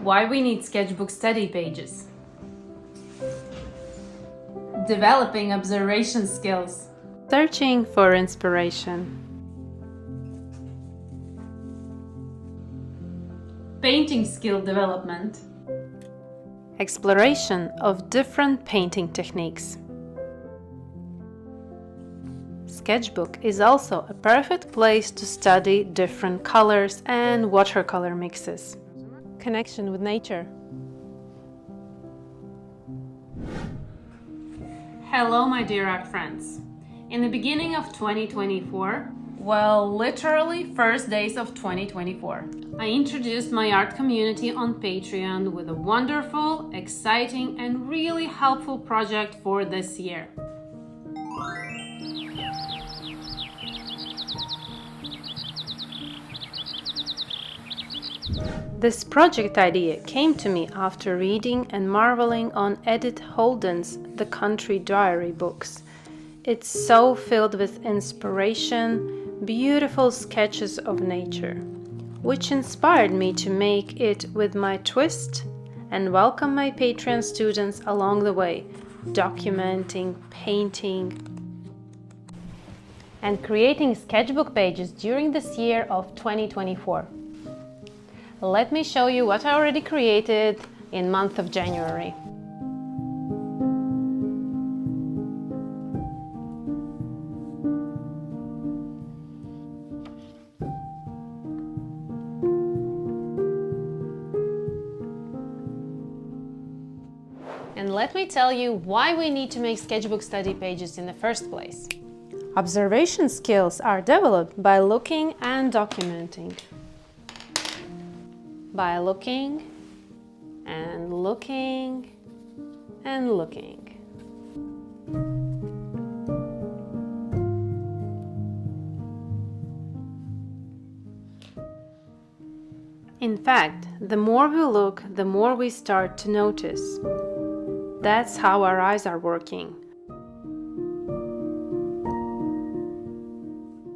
Why we need sketchbook study pages. Developing observation skills. Searching for inspiration. Painting skill development. Exploration of different painting techniques. Sketchbook is also a perfect place to study different colors and watercolor mixes. Connection with nature. Hello, my dear art friends. In the beginning of 2024, well, literally first days of 2024, I introduced my art community on Patreon with a wonderful, exciting, and really helpful project for this year. This project idea came to me after reading and marveling on Edith Holden's The Country Diary books. It's so filled with inspiration, beautiful sketches of nature, which inspired me to make it with my twist and welcome my Patreon students along the way, documenting, painting, and creating sketchbook pages during this year of 2024. Let me show you what I already created in month of January. And let me tell you why we need to make sketchbook study pages in the first place. Observation skills are developed by looking and documenting. By looking and looking and looking. In fact, the more we look, the more we start to notice. That's how our eyes are working.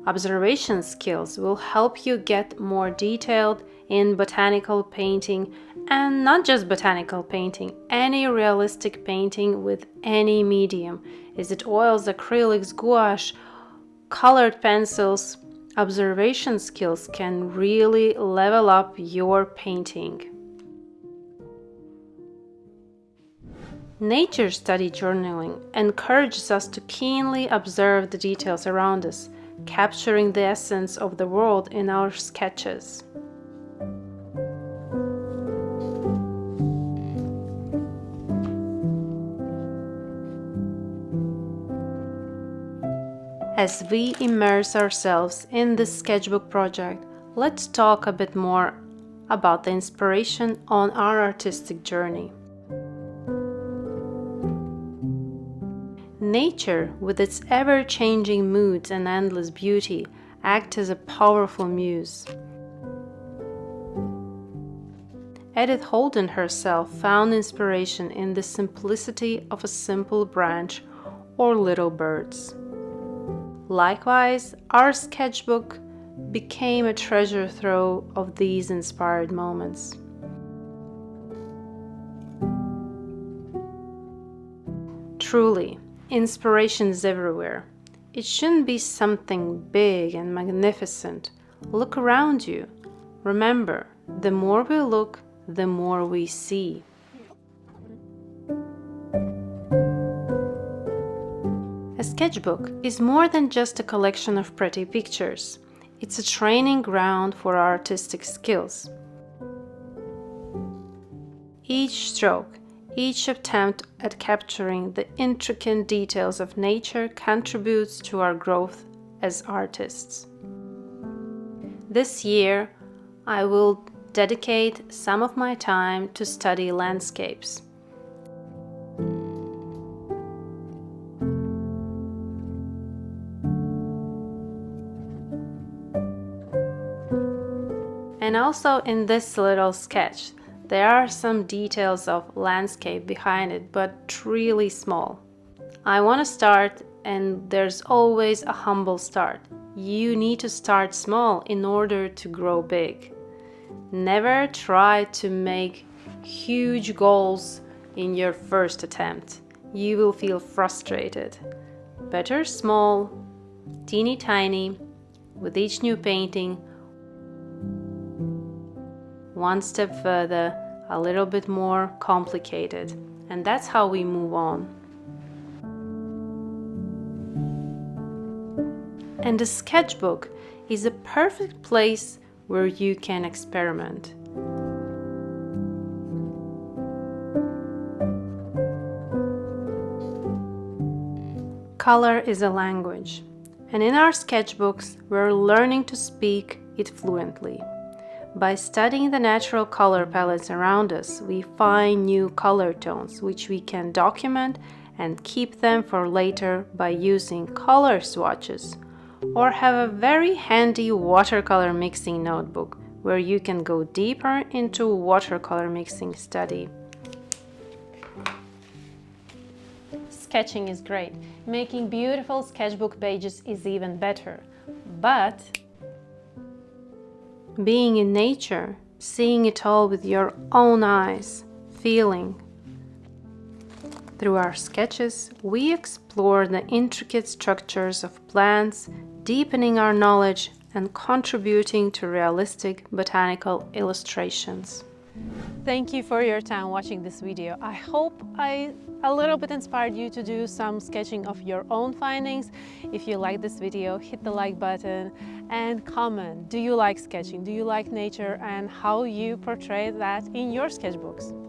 Observation skills will help you get more detailed in botanical painting, and not just botanical painting, any realistic painting with any medium. Is it oils, acrylics, gouache, colored pencils? Observation skills can really level up your painting. Nature study journaling encourages us to keenly observe the details around us, capturing the essence of the world in our sketches. As we immerse ourselves in this sketchbook project, let's talk a bit more about the inspiration on our artistic journey. Nature, with its ever-changing moods and endless beauty, acts as a powerful muse. Edith Holden herself found inspiration in the simplicity of a simple branch or little birds. Likewise, our sketchbook became a treasure trove of these inspired moments. Truly, inspiration is everywhere. It shouldn't be something big and magnificent. Look around you. Remember, the more we look, the more we see. A sketchbook is more than just a collection of pretty pictures. It's a training ground for our artistic skills. Each stroke, each attempt at capturing the intricate details of nature contributes to our growth as artists. This year, I will dedicate some of my time to study landscapes. And also in this little sketch, there are some details of landscape behind it, but really small. I want to start, and there's always a humble start. You need to start small in order to grow big. Never try to make huge goals in your first attempt. You will feel frustrated. Better small, teeny tiny, with each new painting, one step further, a little bit more complicated. And that's how we move on. And the sketchbook is a perfect place where you can experiment. Color is a language, and in our sketchbooks, we're learning to speak it fluently. By studying the natural color palettes around us, we find new color tones, which we can document and keep them for later by using color swatches, or have a very handy watercolor mixing notebook where you can go deeper into watercolor mixing study. Sketching is great. Making beautiful sketchbook pages is even better. But being in nature, seeing it all with your own eyes, feeling. Through our sketches, we explore the intricate structures of plants, deepening our knowledge and contributing to realistic botanical illustrations. Thank you for your time watching this video. I hope I a little bit inspired you to do some sketching of your own findings. If you like this video, hit the like button and comment. Do you like sketching? Do you like nature and how you portray that in your sketchbooks?